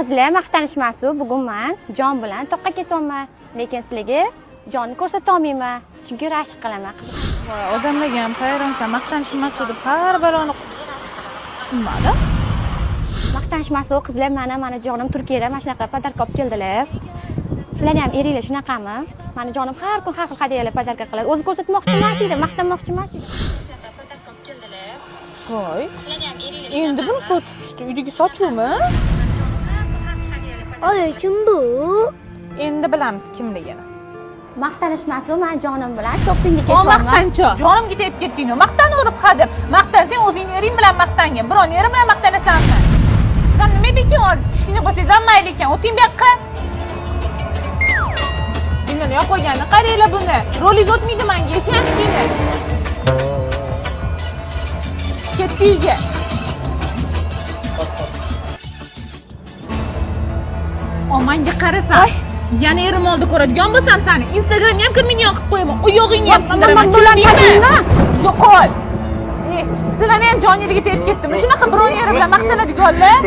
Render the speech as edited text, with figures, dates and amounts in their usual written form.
Qizlar maqtanishmasu, bugun men jon bilan toqqa ketyapman, lekin sizlarga jonni ko'rsata olmayman, chunki rashk qilaman. Voy, odamlarga ham hayronsan, maqtanishmasu deb har bironi tushunmadim. Maqtanishmasu, qizlar mana jonim Turkiyada mana shunaqa podarka olib keldilar. Sizlar ham eringlar shunaqami? Mani jonim har kun har xil hadiyalar podarka qiladi. O'zi ko'rsatmoqchi emas edi, maqtanmoqchi emas edi. Podarka olib keldilar. Voy. Sizlar ham eringlar. Endi buni sochib chiqdi, uydagi sochuvmi? Oy, kim bu? Endi bilamiz kimligini. Maqtanishmasu, men jonim bilan shoppingga ketyapman. Maqtancho. Jonimga tegib ketding-ku. Maqtanaverib hadeb. Maqtansang o'zing ering bilan maqtangin. Biron eri bilan maqtanasanmi? Sen nima bekin olis? Kichkina bo'lsangiz ham mayli ekan. O'ting bu yoqqa. Bundan yo'q qo'yganni qaranglar buni. Rolingiz o'tmaydi menga, yechangizki. Ketdi uyga. Omanga qarasan. Yana erim oldi ko'radigan bo'lsam seni Instagramga ham kirmini yoqib qo'yaman. Oyog'ingni ham sindiraman. Yo'qol. Sizlarni ham joningizga tegib ketdimi? Shunaqa biron yeri bilan maqtanadiganlar.